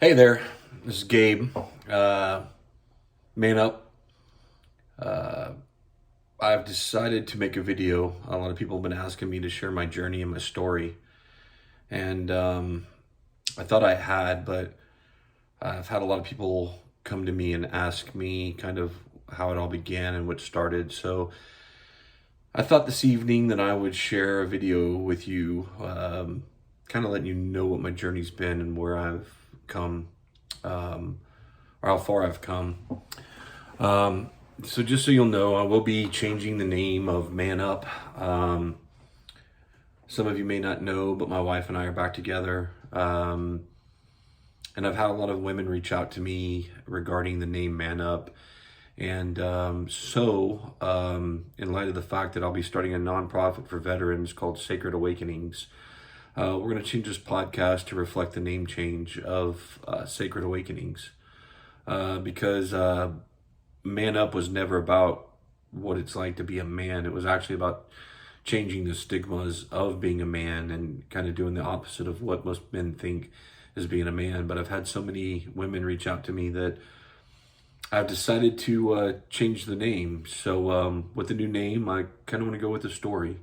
Hey there, this is Gabe. Man up. I've decided to make a video. A lot of people have been asking me to share my journey and my story. And I thought I had, but I've had a lot of people come to me and ask me kind of how it all began and what started. So I thought this evening that I would share a video with you, kind of letting you know what my journey's been and where I've come, or how far I've come. So just so you'll know, I will be changing the name of Man Up. Some of you may not know, but my wife and I are back together. And I've had a lot of women reach out to me regarding the name Man Up. And in light of the fact that I'll be starting a nonprofit for veterans called Sacred Awakenings, we're going to change this podcast to reflect the name change of Sacred Awakenings. Because Man Up was never about what it's like to be a man. It was actually about changing the stigmas of being a man and kind of doing the opposite of what most men think is being a man. But I've had so many women reach out to me that I've decided to change the name. So with the new name, I kind of want to go with the story.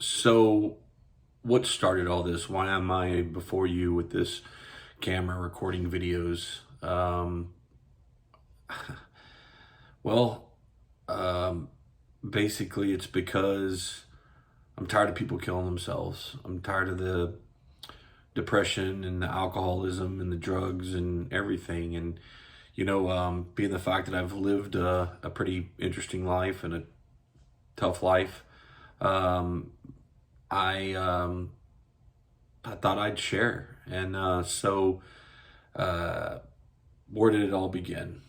So what started all this? Why am I before you with this camera recording videos? Well, basically it's because I'm tired of people killing themselves. I'm tired of the depression and the alcoholism and the drugs and everything. And, being the fact that I've lived a pretty interesting life and a tough life, I thought I'd share. And where did it all begin?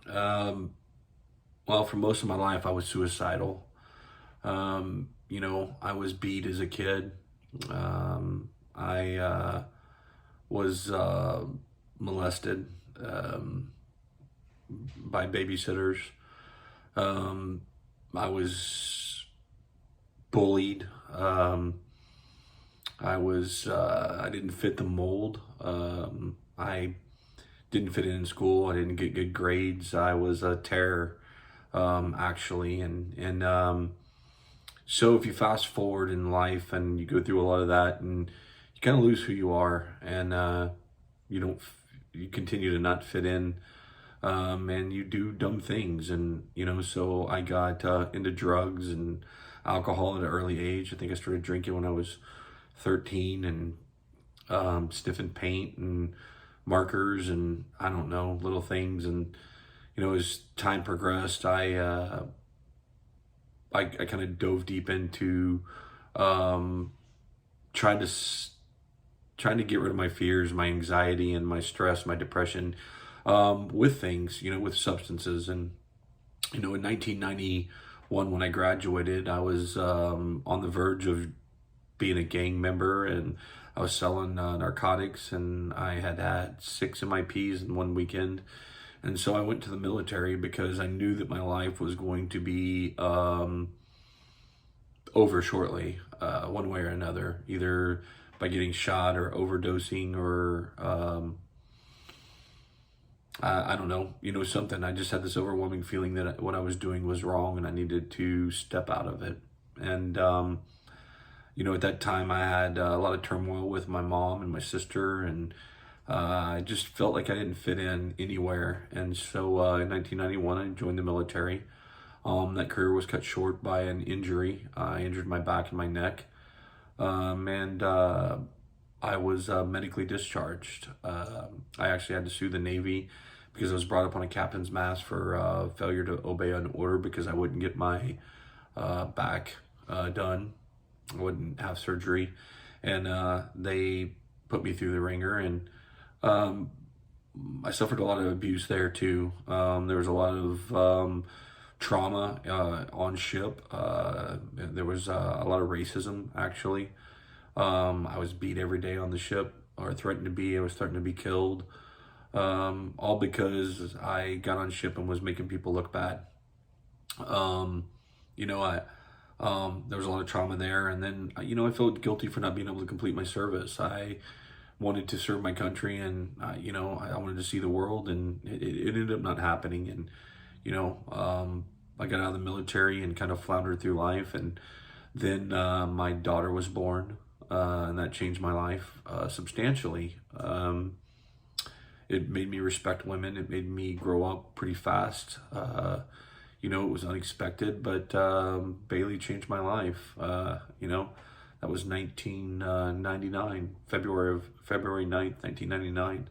Well, for most of my life, I was suicidal. I was beat as a kid. I was molested by babysitters. I was bullied. I didn't fit the mold. I didn't fit in school. I didn't get good grades. I was a terror, actually. So if you fast forward in life and you go through a lot of that and you kind of lose who you are and you continue to not fit in, and you do dumb things. And, so I got into drugs and alcohol at an early age. I think I started drinking when I was 13 and sniffing paint and markers and I don't know, little things. And, as time progressed, I kind of dove deep into trying to get rid of my fears, my anxiety, and my stress, my depression, with things, with substances. And, in 1991, when I graduated, I was on the verge of being a gang member, and I was selling narcotics, and I had 6 MIPs in one weekend. And so I went to the military because I knew that my life was going to be over shortly, one way or another, either by getting shot or overdosing or I don't know, something. I just had this overwhelming feeling that what I was doing was wrong and I needed to step out of it. And, at that time I had a lot of turmoil with my mom and my sister, and I just felt like I didn't fit in anywhere. And so in 1991, I joined the military. That career was cut short by an injury. I injured my back and my neck. And I was medically discharged. I actually had to sue the Navy because I was brought up on a captain's mast for failure to obey an order because I wouldn't get my back done. I wouldn't have surgery. And they put me through the ringer, and I suffered a lot of abuse there too. There was a lot of trauma on ship. There was a lot of racism, actually. I was beat every day on the ship, or threatened to be. I was threatened to be killed, all because I got on ship and was making people look bad. There was a lot of trauma there, and then I felt guilty for not being able to complete my service. I wanted to serve my country, and I wanted to see the world, and it ended up not happening. And I got out of the military and kind of floundered through life, and then my daughter was born, and that changed my life substantially. It made me respect women. It made me grow up pretty fast. It was unexpected, but Bailey changed my life. That was 1999, February 9th, 1999.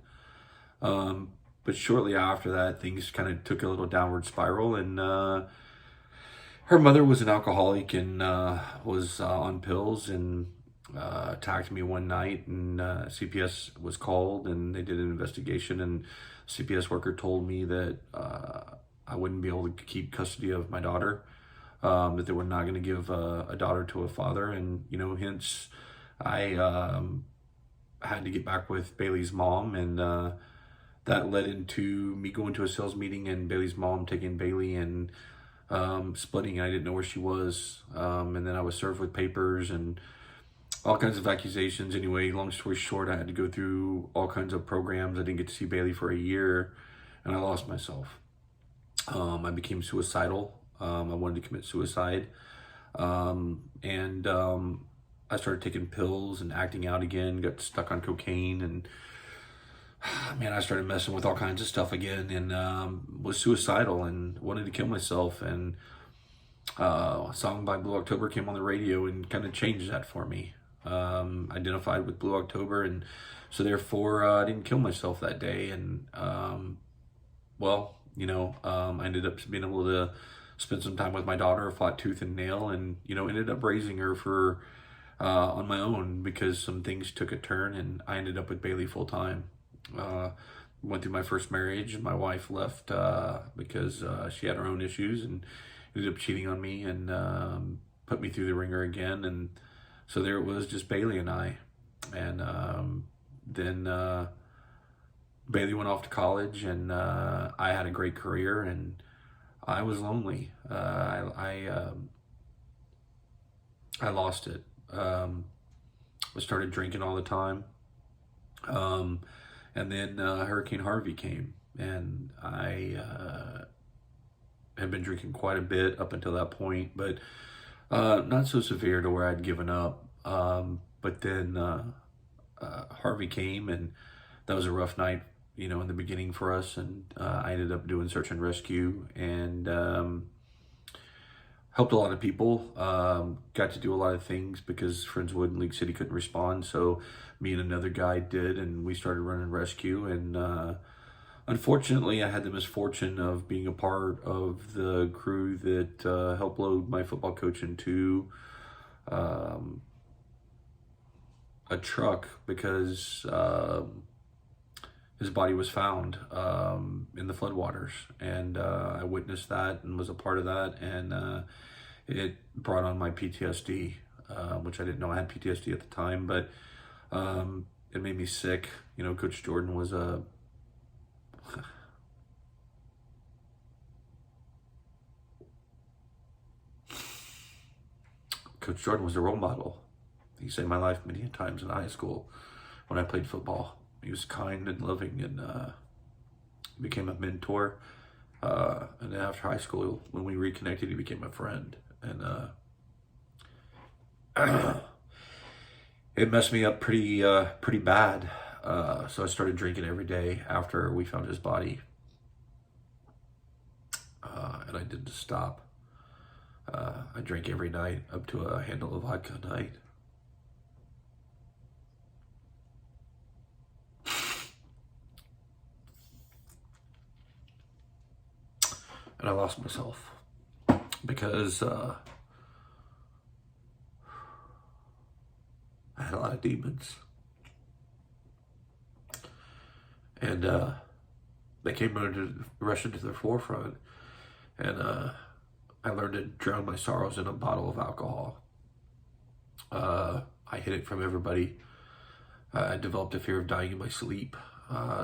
But shortly after that, things kind of took a little downward spiral, and her mother was an alcoholic and was on pills, and attacked me one night, and CPS was called, and they did an investigation, and CPS worker told me that I wouldn't be able to keep custody of my daughter, that they were not going to give a daughter to a father, and hence I had to get back with Bailey's mom, and that led into me going to a sales meeting and Bailey's mom taking Bailey and splitting. I didn't know where she was, and then I was served with papers and all kinds of accusations. Anyway, long story short, I had to go through all kinds of programs. I didn't get to see Bailey for a year, and I lost myself. I became suicidal. I wanted to commit suicide, and I started taking pills and acting out again, got stuck on cocaine, and man, I started messing with all kinds of stuff again, and was suicidal and wanted to kill myself. And a song by Blue October came on the radio and kind of changed that for me. Identified with Blue October, and so therefore I didn't kill myself that day. And I ended up being able to spend some time with my daughter, fought tooth and nail, and ended up raising her for on my own, because some things took a turn, and I ended up with Bailey full time. Went through my first marriage, and my wife left because she had her own issues and ended up cheating on me, and put me through the ringer again. And so there it was, just Bailey and I. And then Bailey went off to college, and I had a great career, and I was lonely. I lost it. I started drinking all the time. And then Hurricane Harvey came, and I had been drinking quite a bit up until that point, but not so severe to where I'd given up. But then Harvey came, and that was a rough night, in the beginning for us. And I ended up doing search and rescue, and helped a lot of people. Got to do a lot of things because Friendswood and League City couldn't respond. So me and another guy did, and we started running rescue. And unfortunately, I had the misfortune of being a part of the crew that helped load my football coach into a truck, because his body was found in the floodwaters, and I witnessed that and was a part of that, and it brought on my PTSD, which I didn't know I had PTSD at the time, but it made me sick. Coach Jordan was a role model. He saved my life many times in high school when I played football. He was kind and loving, and became a mentor. And then after high school, when we reconnected, he became a friend. And it messed me up pretty bad. So I started drinking every day after we found his body. And I didn't stop. I drank every night, up to a handle of vodka a night. And I lost myself because I had a lot of demons. And they came rushed into the forefront. And I learned to drown my sorrows in a bottle of alcohol. I hid it from everybody. I developed a fear of dying in my sleep.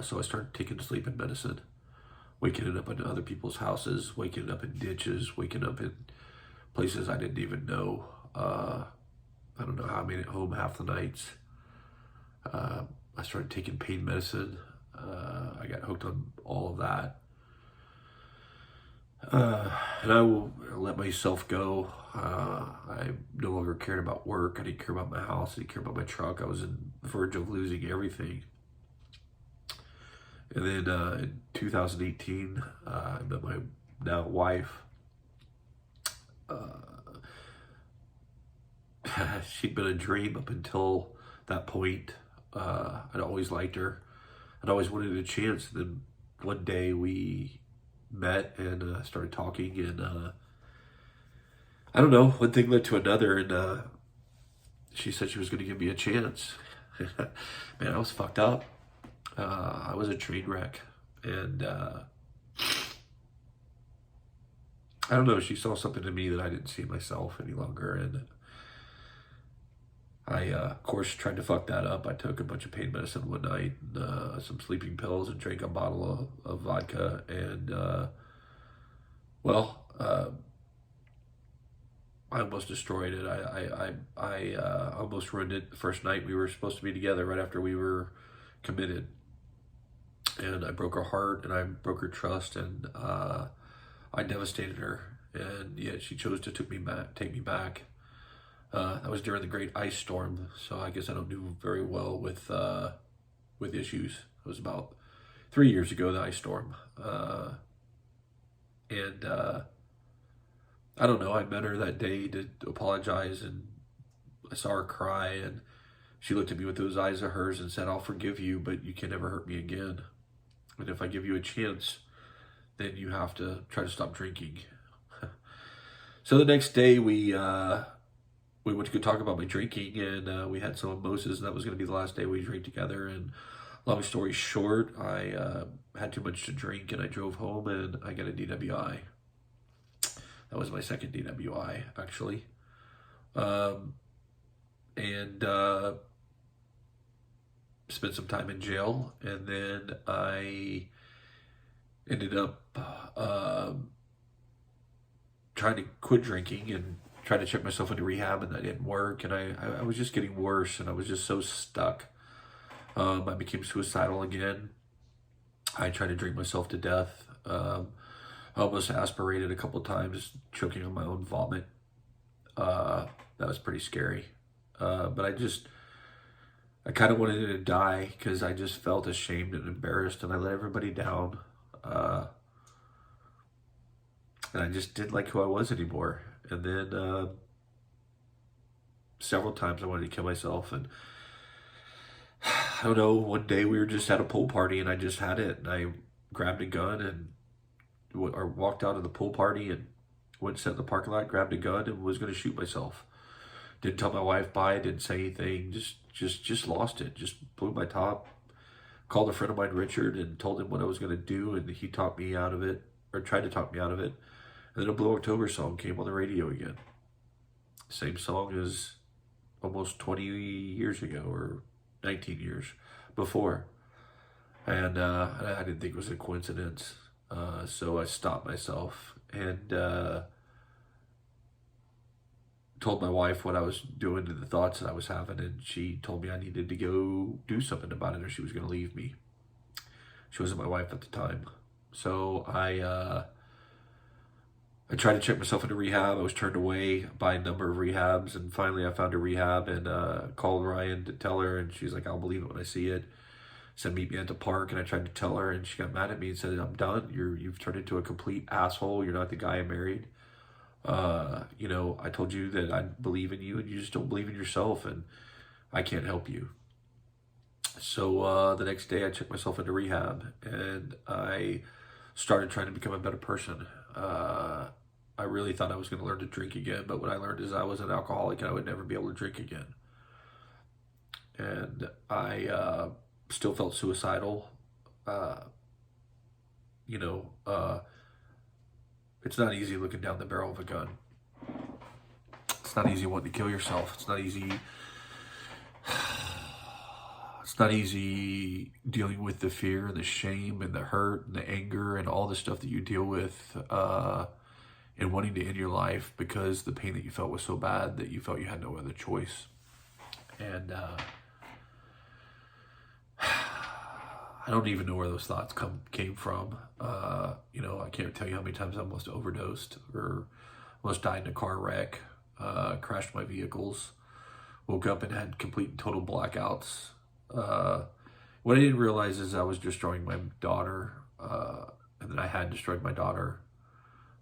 So I started taking sleeping medicine. Waking it up in other people's houses, waking it up in ditches, waking up in places I didn't even know. I don't know how I made it home half the nights. I started taking pain medicine. I got hooked on all of that. And I will let myself go. I no longer cared about work. I didn't care about my house. I didn't care about my truck. I was on the verge of losing everything. And then in 2018, I met my now wife. She'd been a dream up until that point. I'd always liked her. I'd always wanted a chance. Then one day we met and started talking, and I don't know, one thing led to another, and she said she was going to give me a chance. Man, I was fucked up. I was a train wreck, and I don't know, she saw something in me that I didn't see in myself any longer, and I, of course, tried to fuck that up. I took a bunch of pain medicine one night, and, some sleeping pills, and drank a bottle of vodka, and I almost destroyed it. I almost ruined it the first night we were supposed to be together, right after we were committed. And I broke her heart, and I broke her trust, and I devastated her. And yet she chose to take me back. That was during the great ice storm, so I guess I don't do very well with issues. It was about 3 years ago, the ice storm. And I don't know, I met her that day to apologize, and I saw her cry, and she looked at me with those eyes of hers and said, "I'll forgive you, but you can never hurt me again. And if I give you a chance, then you have to try to stop drinking." So the next day we went to go talk about my drinking, and we had some mimosas, and that was going to be the last day we drank together. And long story short, I had too much to drink, and I drove home, and I got a DWI. That was my second DWI, actually. And spent some time in jail, and then I ended up trying to quit drinking and tried to check myself into rehab, and that didn't work, and I was just getting worse, and I was just so stuck. I became suicidal again. I tried to drink myself to death. I almost aspirated a couple times, choking on my own vomit. That was pretty scary. But I kind of wanted to die because I just felt ashamed and embarrassed, and I let everybody down. And I just didn't like who I was anymore. And then several times I wanted to kill myself, and I don't know, one day we were just at a pool party, and I just had it, and I grabbed a gun and walked out of the pool party and went and sat in the parking lot, grabbed a gun, and was going to shoot myself. Didn't tell my wife bye, didn't say anything, just lost it, just blew my top. Called a friend of mine, Richard, and told him what I was going to do, and he talked me out of it, or tried to talk me out of it. And then a Blue October song came on the radio again. Same song as almost 20 years ago, or 19 years before. And I didn't think it was a coincidence. So I stopped myself and told my wife what I was doing to the thoughts that I was having, and she told me I needed to go do something about it or she was going to leave me. She wasn't my wife at the time. So I tried to check myself into rehab. I was turned away by a number of rehabs, and finally I found a rehab and called Ryan to tell her, and she's like, "I'll believe it when I see it." Said, "Meet me at the park," and I tried to tell her, and she got mad at me and said, "I'm done. You've turned into a complete asshole. You're not the guy I married. I told you that I believe in you, and you just don't believe in yourself, and I can't help you." So the next day I checked myself into rehab, and I started trying to become a better person. I really thought I was going to learn to drink again, but what I learned is I was an alcoholic and I would never be able to drink again. And I still felt suicidal. It's not easy looking down the barrel of a gun. It's not easy wanting to kill yourself. It's not easy. It's not easy dealing with the fear and the shame and the hurt and the anger and all the stuff that you deal with and wanting to end your life because the pain that you felt was so bad that you felt you had no other choice. And I don't even know where those thoughts came from. You know, I can't tell you how many times I almost overdosed or almost died in a car wreck, crashed my vehicles, woke up and had complete and total blackouts. What I didn't realize is I was destroying my daughter, and that I had destroyed my daughter,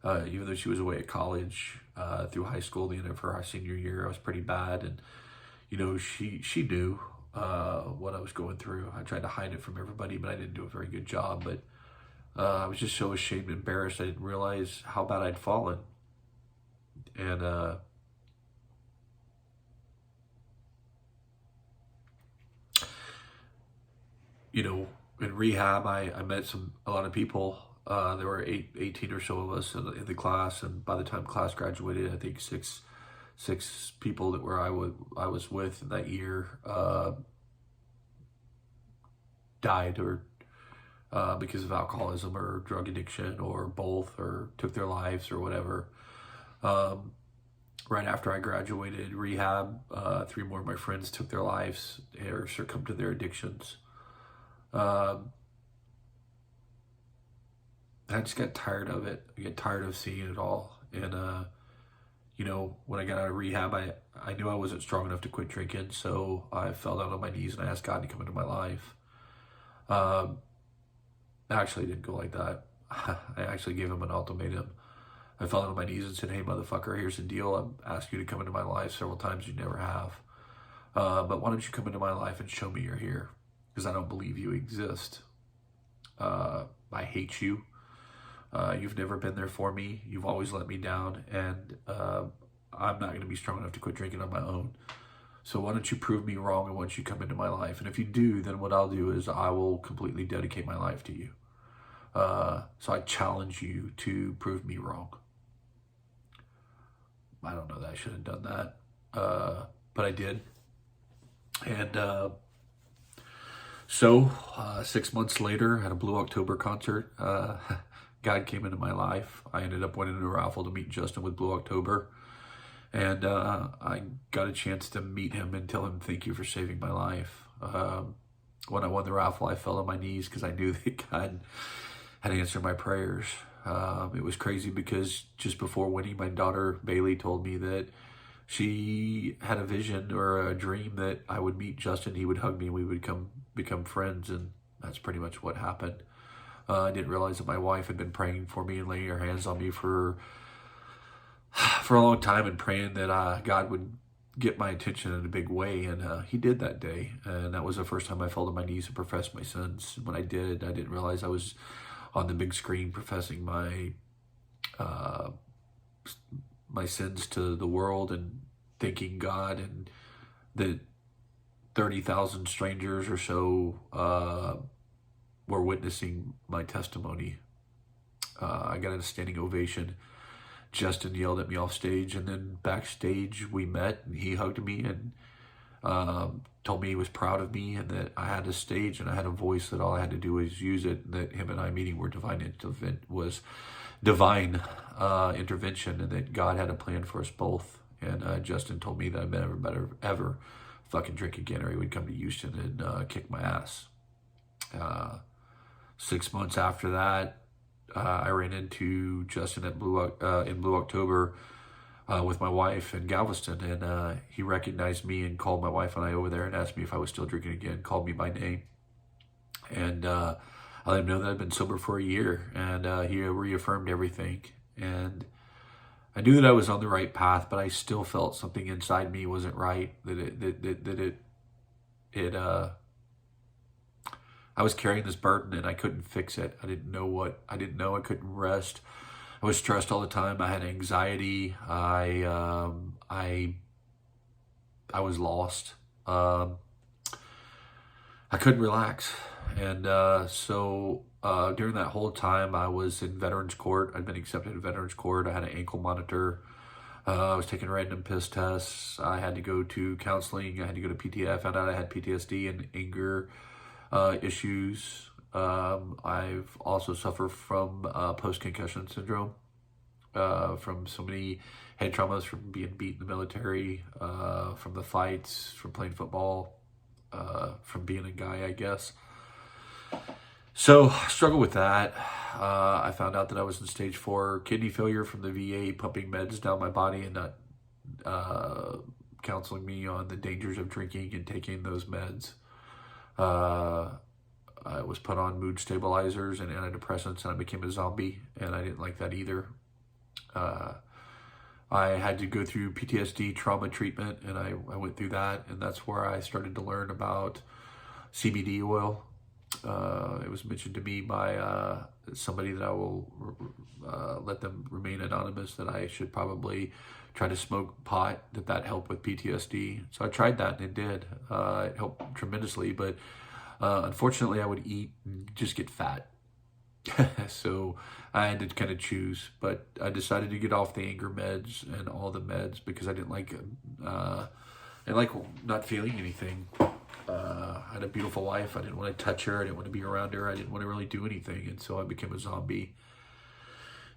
even though she was away at college, through high school. The end of her senior year, I was pretty bad, and you know, she knew what I was going through. I tried to hide it from everybody, but I didn't do a very good job. But I was just so ashamed and embarrassed. I didn't realize how bad I'd fallen, and you know, in rehab, I met a lot of people. There were 18 or so of us in the class, and by the time class graduated, I think six people that I was with in that year died, or because of alcoholism or drug addiction or both, or took their lives or whatever. Right after I graduated rehab, 3 more of my friends took their lives or succumbed to their addictions. I just got tired of it. I get tired of seeing it all. And, you know, when I got out of rehab, I knew I wasn't strong enough to quit drinking. So I fell down on my knees and I asked God to come into my life. Actually, it didn't go like that. I actually gave him an ultimatum. I fell down on my knees and said, "Hey, motherfucker, here's the deal. I've asked you to come into my life several times. You never have. But why don't you come into my life and show me you're here? Because I don't believe you exist. I hate you. You've never been there for me. You've always let me down. And I'm not going to be strong enough to quit drinking on my own. So why don't you prove me wrong and why don't you come into my life? And if you do, then what I'll do is I will completely dedicate my life to you. So I challenge you to prove me wrong." I don't know that I should have done that. But I did. And so 6 months later, at a Blue October concert, God came into my life. I ended up winning a raffle to meet Justin with Blue October. And I got a chance to meet him and tell him thank you for saving my life. When I won the raffle, I fell on my knees because I knew that God had answered my prayers. It was crazy because just before winning, my daughter Bailey told me that she had a vision or a dream that I would meet Justin, he would hug me, and we would become friends, and that's pretty much what happened. I didn't realize that my wife had been praying for me and laying her hands on me for a long time, and praying that God would get my attention in a big way, and he did that day. And that was the first time I fell to my knees and professed my sins. When I didn't realize I was on the big screen professing my sins to the world and thanking God, and that 30,000 strangers or so were witnessing my testimony. I got a standing ovation. Justin yelled at me off stage, and then backstage we met, and he hugged me and told me he was proud of me, and that I had a stage and I had a voice, that all I had to do was use it, and that him and I meeting were divine intervention, and that God had a plan for us both. And Justin told me that I'd never better ever fucking drink again, or he would come to Houston and kick my ass. 6 months after that, I ran into Justin at in Blue October with my wife in Galveston, and he recognized me and called my wife and I over there and asked me if I was still drinking again, called me by name. And I let him know that I'd been sober for a year, and he reaffirmed everything. And I knew that I was on the right path, but I still felt something inside me wasn't right, I was carrying this burden and I couldn't fix it. I didn't know. I couldn't rest. I was stressed all the time. I had anxiety. I was lost. I couldn't relax. And so during that whole time, I was in Veterans Court. I'd been accepted in Veterans Court. I had an ankle monitor. I was taking random piss tests. I had to go to counseling. I had to go to PTSD. I found out I had PTSD and anger issues. I've also suffered from post-concussion syndrome, from so many head traumas, from being beat in the military, from the fights, from playing football, from being a guy, I guess. So I struggled with that. I found out that I was in stage 4 kidney failure from the VA pumping meds down my body and not counseling me on the dangers of drinking and taking those meds. I was put on mood stabilizers and antidepressants, and I became a zombie, and I didn't like that either. I had to go through PTSD trauma treatment, and I went through that, and that's where I started to learn about CBD oil. It was mentioned to me by somebody that I will let them remain anonymous, that I should probably try to smoke pot, that helped with PTSD. So I tried that, and it did. It helped tremendously, but unfortunately I would eat and just get fat. So I had to kind of choose, but I decided to get off the anger meds and all the meds because I didn't like not feeling anything. I had a beautiful wife. I didn't want to touch her. I didn't want to be around her. I didn't want to really do anything. And so I became a zombie.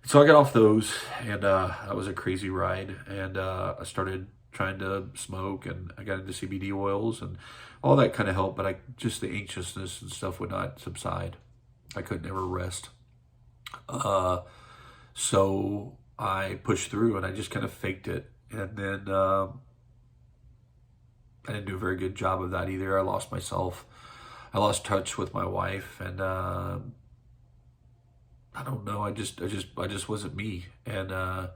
So I got off those, and that was a crazy ride. And I started trying to smoke, and I got into CBD oils, and all that kind of helped. But just the anxiousness and stuff would not subside. I couldn't ever rest. So I pushed through, and I just kind of faked it. And then I didn't do a very good job of that either. I lost myself. I lost touch with my wife, and I don't know. I just wasn't me, and I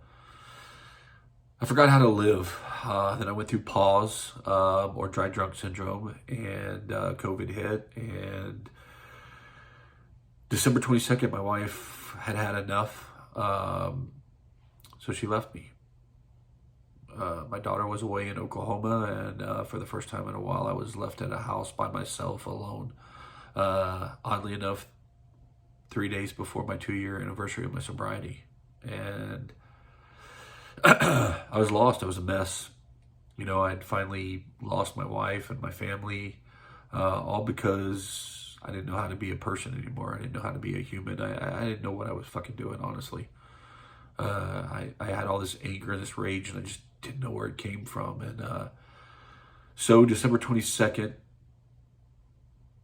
forgot how to live. Then I went through pause or dry drunk syndrome, and COVID hit, and December 22nd, my wife had enough, so she left me. My daughter was away in Oklahoma, and for the first time in a while, I was left at a house by myself alone. Oddly enough, 3 days before my 2-year anniversary of my sobriety. And I was lost. I was a mess. You know, I'd finally lost my wife and my family, all because I didn't know how to be a person anymore. I didn't know how to be a human. I didn't know what I was fucking doing, honestly. I had all this anger and this rage, and I just didn't know where it came from. And so December 22nd,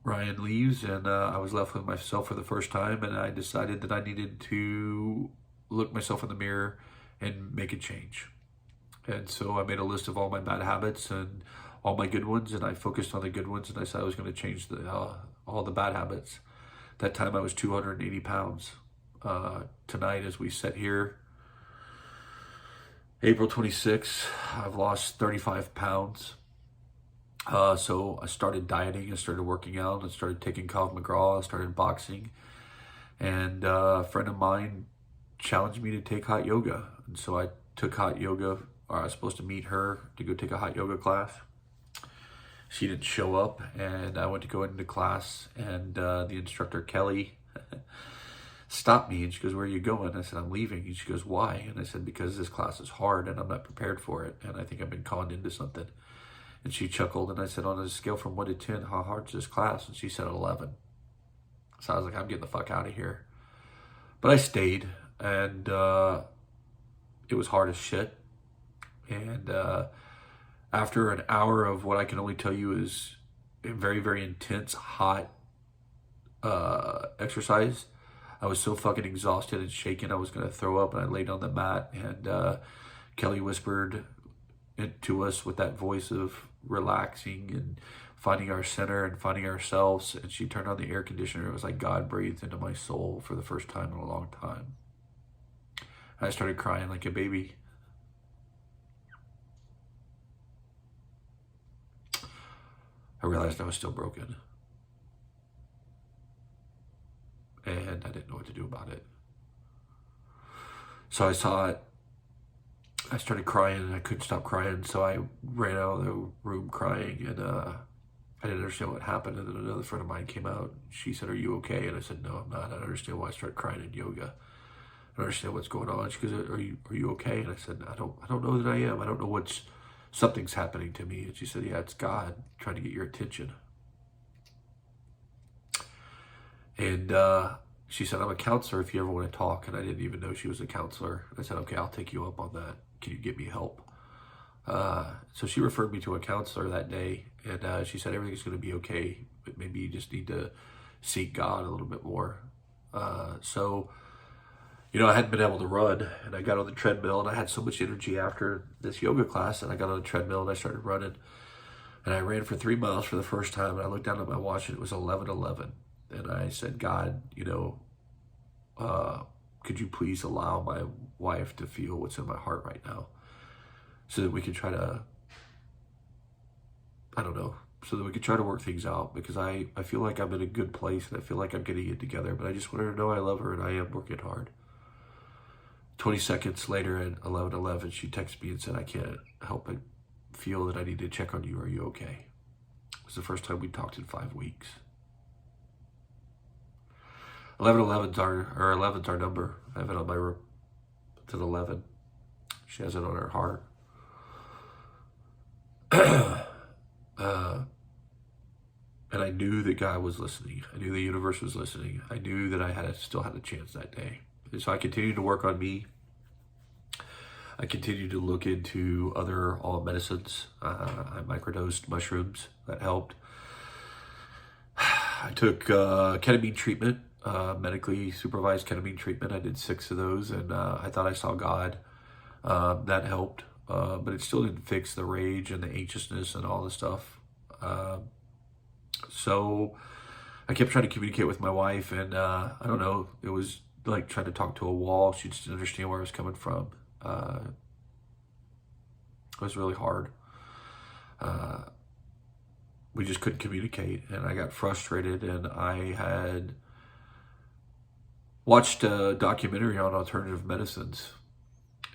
Ryan leaves, and I was left with myself for the first time, and I decided that I needed to look myself in the mirror and make a change. And so I made a list of all my bad habits and all my good ones, and I focused on the good ones, and I said I was going to change all the bad habits. That time I was 280 pounds. Tonight, as we sit here, April 26th, I've lost 35 pounds. So I started dieting, I started working out, I started taking Krav Maga, I started boxing. And a friend of mine challenged me to take hot yoga. And so I took hot yoga, or I was supposed to meet her to go take a hot yoga class. She didn't show up, and I went to go into class, and the instructor, Kelly, stopped me, and she goes, "Where are you going?" I said, "I'm leaving." And she goes, "Why?" And I said, "Because this class is hard, and I'm not prepared for it, and I think I've been conned into something." And she chuckled, and I said, "On a scale from 1 to 10, how hard's this class?" And she said 11. So I was like, I'm getting the fuck out of here. But I stayed, and it was hard as shit. And after an hour of what I can only tell you is a very, very intense, hot exercise, I was so fucking exhausted and shaken, I was going to throw up, and I laid on the mat, and Kelly whispered to us with that voice of relaxing and finding our center and finding ourselves, and she turned on the air conditioner. It was like God breathed into my soul for the first time in a long time. And I started crying like a baby. I realized I was still broken, and I didn't know what to do about it. So I saw it. I started crying, and I couldn't stop crying, so I ran out of the room crying, and I didn't understand what happened. And then another friend of mine came out. She said, "Are you okay?" And I said, "No, I'm not. I don't understand why I started crying in yoga. I don't understand what's going on." She goes, Are you okay?" And I said, I don't know that I am. I don't know something's happening to me. And she said, "Yeah, it's God trying to get your attention." And she said, "I'm a counselor if you ever want to talk." And I didn't even know she was a counselor. I said, "Okay, I'll take you up on that. Can you get me help?" So she referred me to a counselor that day, and she said, "Everything's going to be okay, but maybe you just need to seek God a little bit more. So, I hadn't been able to run, and I got on the treadmill, and I had so much energy after this yoga class, and I got on the treadmill, and I started running, and I ran for 3 miles for the first time, and I looked down at my watch, and it was 11:11, and I said, God, could you please allow my wife to feel what's in my heart right now, so that we can try to, so that we could try to work things out, because I feel like I'm in a good place, and I feel like I'm getting it together, but I just want her to know I love her, and I am working hard. 20 seconds later at 11:11, she texted me and said, I can't help but feel that I need to check on you. Are you okay? It was the first time we talked in 5 weeks. 11:11's our number. I have it on my room. It's an 11. She has it on her heart. And I knew that God was listening. I knew the universe was listening. I knew that I still had a chance that day. And so I continued to work on me. I continued to look into other medicines. I microdosed mushrooms. That helped. I took ketamine treatment, medically supervised ketamine treatment. I did 6 of those, and I thought I saw God. That helped, but it still didn't fix the rage and the anxiousness and all the stuff. So I kept trying to communicate with my wife, and I don't know, it was like trying to talk to a wall. She just didn't understand where I was coming from. It was really hard. We just couldn't communicate, and I got frustrated, and I had watched a documentary on alternative medicines,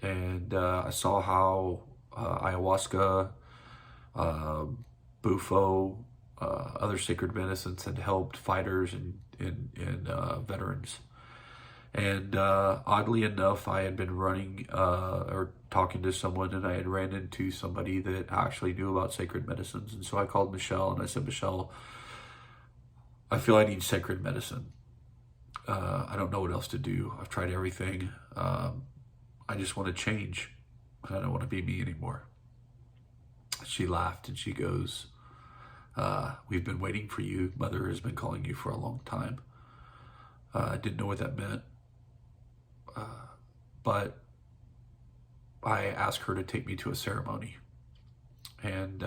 and I saw how ayahuasca, Bufo, other sacred medicines had helped fighters and veterans. And oddly enough, I had been running or talking to someone, and I had ran into somebody that actually knew about sacred medicines. And so I called Michelle, and I said, Michelle, I feel I need sacred medicine. I don't know what else to do. I've tried everything. I just want to change. I don't want to be me anymore. She laughed, and she goes, we've been waiting for you. Mother has been calling you for a long time. I didn't know what that meant. But I asked her to take me to a ceremony. And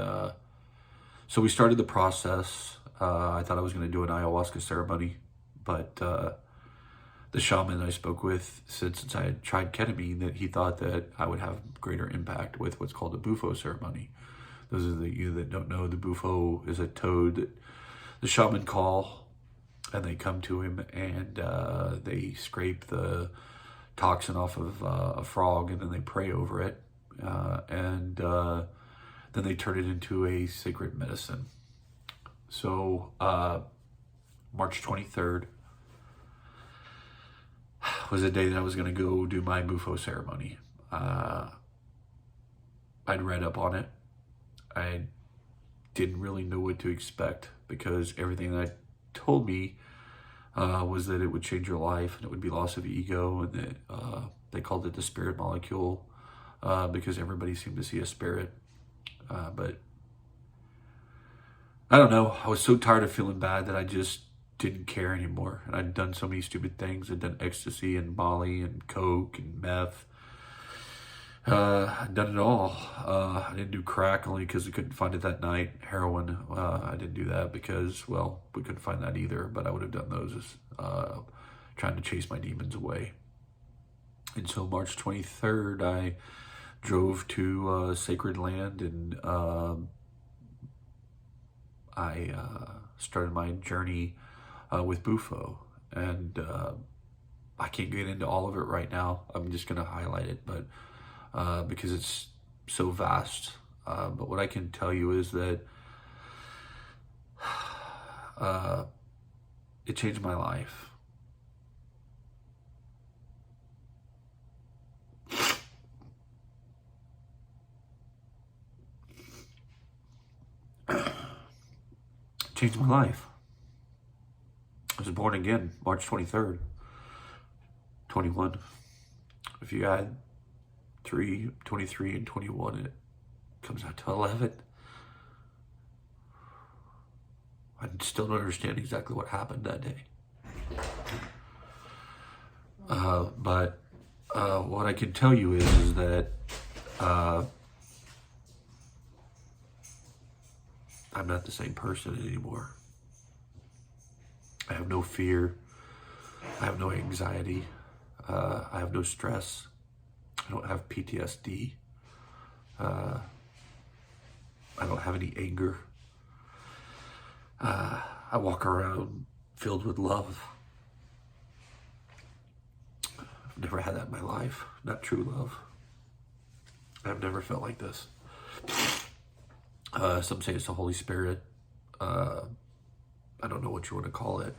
so we started the process. I thought I was going to do an ayahuasca ceremony, but the shaman I spoke with said since I had tried ketamine that he thought that I would have greater impact with what's called the Bufo Ceremony. Those of you that don't know, the Bufo is a toad that the shaman call, and they come to him, and they scrape the toxin off of a frog, and then they pray over it, and then they turn it into a sacred medicine. So March 23rd was the day that I was going to go do my Bufo ceremony. I'd read up on it. I didn't really know what to expect, because everything that told me was that it would change your life, and it would be loss of ego, and that they called it the spirit molecule because everybody seemed to see a spirit. But I don't know. I was so tired of feeling bad that I just didn't care anymore. And I'd done so many stupid things. I'd done ecstasy and Molly and coke and meth. I'd done it all. I didn't do crack only because we couldn't find it that night. Heroin, I didn't do that because, well, we couldn't find that either. But I would have done those as trying to chase my demons away. And so March 23rd, I drove to sacred land, and I started my journey with Bufo. And I can't get into all of it right now. I'm just going to highlight it, but because it's so vast. But what I can tell you is that it changed my life. Changed my life. I was born again March 23rd, 21. If you add 3, 23, and 21, it comes out to 11. I still don't understand exactly what happened that day. But what I can tell you is that I'm not the same person anymore. I have no fear. I have no anxiety. I have no stress. I don't have PTSD. I don't have any anger. I walk around filled with love. I've never had that in my life. Not true love. I've never felt like this. Some say it's the Holy Spirit. I don't know what you want to call it.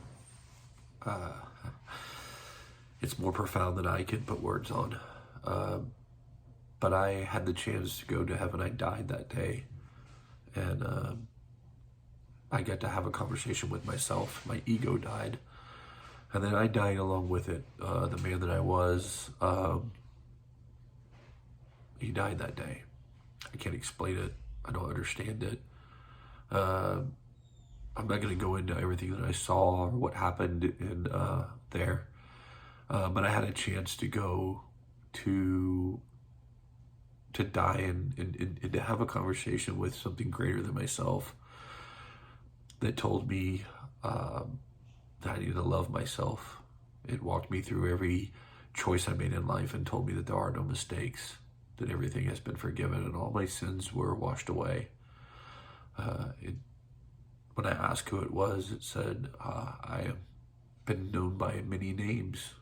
It's more profound than I can put words on. But I had the chance to go to heaven. I died that day. And I got to have a conversation with myself. My ego died. And then I died along with it. The man that I was, he died that day. I can't explain it. I don't understand it. I'm not going to go into everything that I saw or what happened in there. But I had a chance to go to die and to have a conversation with something greater than myself that told me that I needed to love myself. It walked me through every choice I made in life and told me that there are no mistakes, that everything has been forgiven and all my sins were washed away. When I asked who it was, it said, I have been known by many names.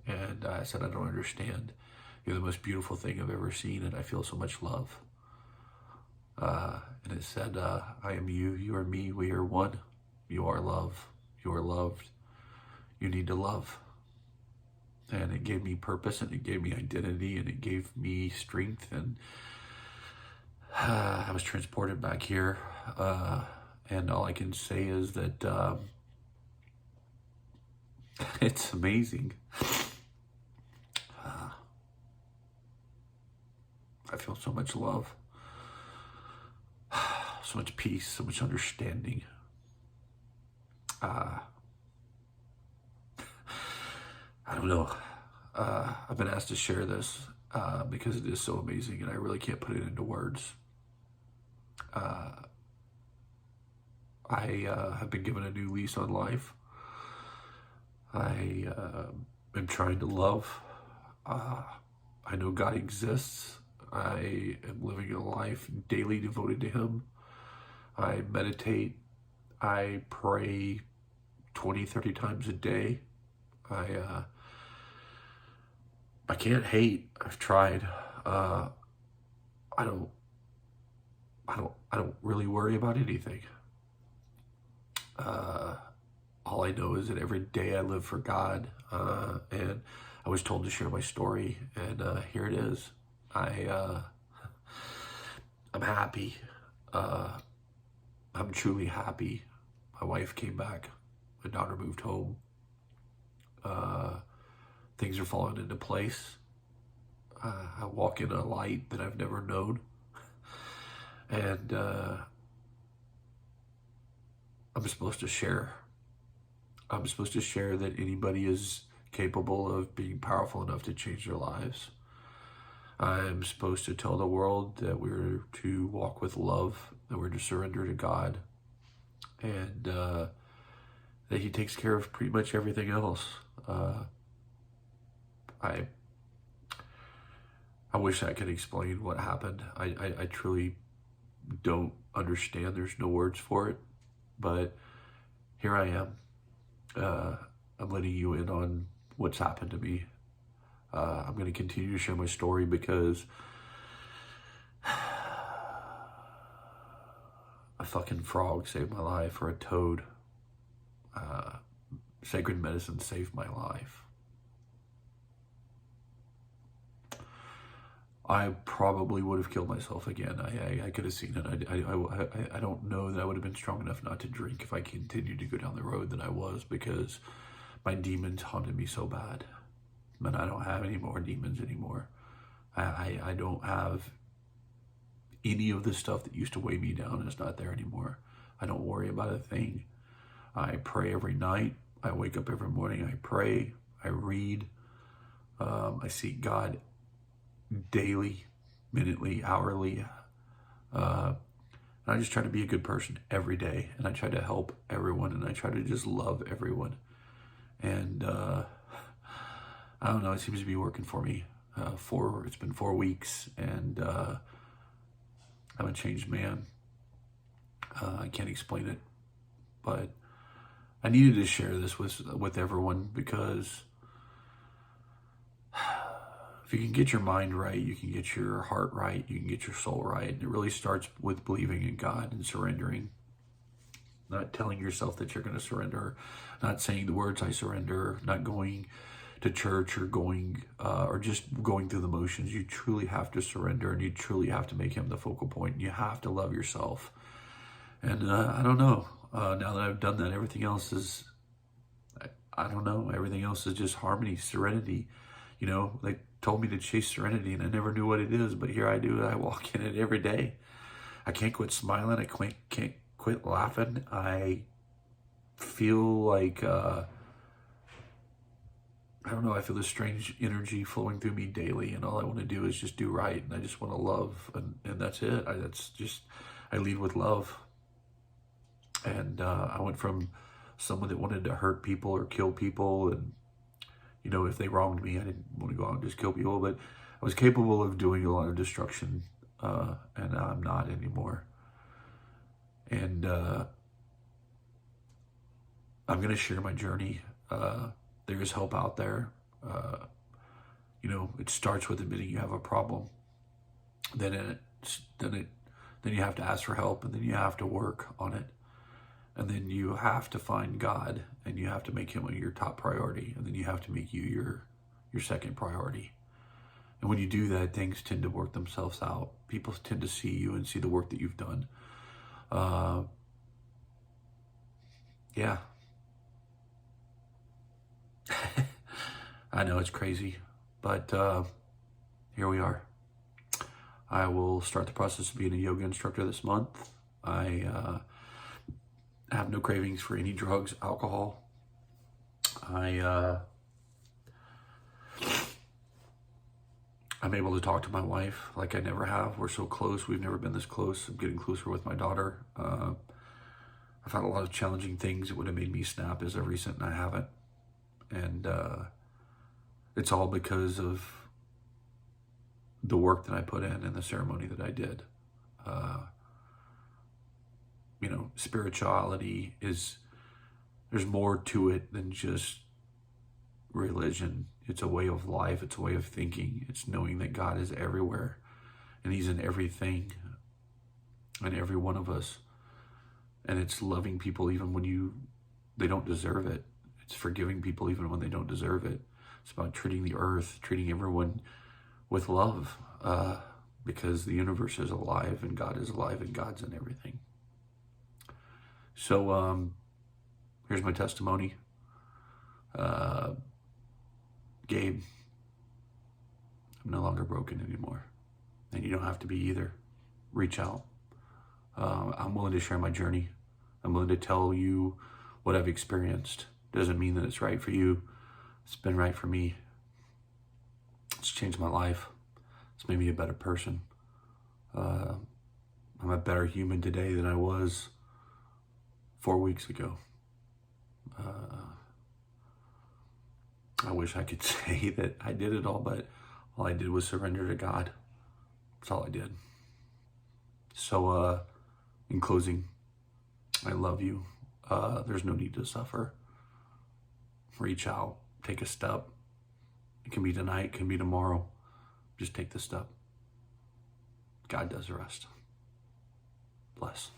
And I said, I don't understand. You're the most beautiful thing I've ever seen, and I feel so much love. And it said, I am you, you are me, we are one. You are love, you are loved. You need to love. And it gave me purpose, and it gave me identity, and it gave me strength, and I was transported back here. And all I can say is that it's amazing. I feel so much love, so much peace, so much understanding. I don't know. I've been asked to share this because it is so amazing, and I really can't put it into words. I have been given a new lease on life. I am trying to love. I know God exists. I am living a life daily devoted to Him. I meditate. I pray 20, 30 times a day. I can't hate. I've tried. I don't really worry about anything. All I know is that every day I live for God, and I was told to share my story, and here it is. I'm happy. I'm truly happy. My wife came back. My daughter moved home. Things are falling into place. I walk in a light that I've never known. And I'm supposed to share. I'm supposed to share that anybody is capable of being powerful enough to change their lives. I'm supposed to tell the world that we're to walk with love, that we're to surrender to God, and that He takes care of pretty much everything else. I wish I could explain what happened. I truly don't understand. There's no words for it, but here I am. I'm letting you in on what's happened to me. I'm going to continue to share my story because a fucking frog saved my life, or a toad. Sacred medicine saved my life. I probably would have killed myself again. I could have seen it. I don't know that I would have been strong enough not to drink if I continued to go down the road that I was, because my demons haunted me so bad. But I don't have any more demons anymore. I don't have any of the stuff that used to weigh me down is not there anymore. I don't worry about a thing. I pray every night. I wake up every morning. I pray. I read. I seek God daily, minutely, hourly. And I just try to be a good person every day. And I try to help everyone. And I try to just love everyone. And I don't know, it seems to be working for me. It's been 4 weeks, and I'm a changed man. I can't explain it, but I needed to share this with everyone, because if you can get your mind right, you can get your heart right, you can get your soul right. And it really starts with believing in God and surrendering. Not telling yourself that you're going to surrender, not saying the words "I surrender," not going to church or just going through the motions. You truly have to surrender, and you truly have to make him the focal point. And you have to love yourself. And I don't know. Now that I've done that, everything else is, I don't know. Everything else is just harmony, serenity. You know, they told me to chase serenity, and I never knew what it is. But here I do. I walk in it every day. I can't quit smiling. I can't quit laughing. I feel like, I don't know, I feel this strange energy flowing through me daily, and all I want to do is just do right, and I just want to love, and that's it. I lead with love. And I went from someone that wanted to hurt people or kill people, and, you know, if they wronged me, I didn't want to go out and just kill people, but I was capable of doing a lot of destruction, and I'm not anymore. And I'm going to share my journey. There is help out there. You know, it starts with admitting you have a problem. Then you have to ask for help, and then you have to work on it. And then you have to find God, and you have to make him your top priority. And then you have to make you your second priority. And when you do that, things tend to work themselves out. People tend to see you and see the work that you've done. Yeah. I know it's crazy, but here we are. I will start the process of being a yoga instructor this month. I have no cravings for any drugs, alcohol. I'm able to talk to my wife like I never have. We're so close. We've never been this close. I'm getting closer with my daughter. I've had a lot of challenging things that would have made me snap as of recent, and I haven't. And it's all because of the work that I put in and the ceremony that I did. You know, spirituality there's more to it than just religion. It's a way of life. It's a way of thinking. It's knowing that God is everywhere, and he's in everything and every one of us. And it's loving people even when they don't deserve it. It's forgiving people even when they don't deserve it. It's about treating the earth, treating everyone with love, because the universe is alive, and God is alive, and God's in everything. So here's my testimony. Gabe, I'm no longer broken anymore, and you don't have to be either. Reach out. I'm willing to share my journey. I'm willing to tell you what I've experienced. Doesn't mean that it's right for you. It's been right for me. It's changed my life. It's made me a better person. I'm a better human today than I was 4 weeks ago. I wish I could say that I did it all, but all I did was surrender to God. That's all I did. So, in closing, I love you. There's no need to suffer. Reach out. Take a step. It can be tonight. It can be tomorrow. Just take the step. God does the rest. Bless.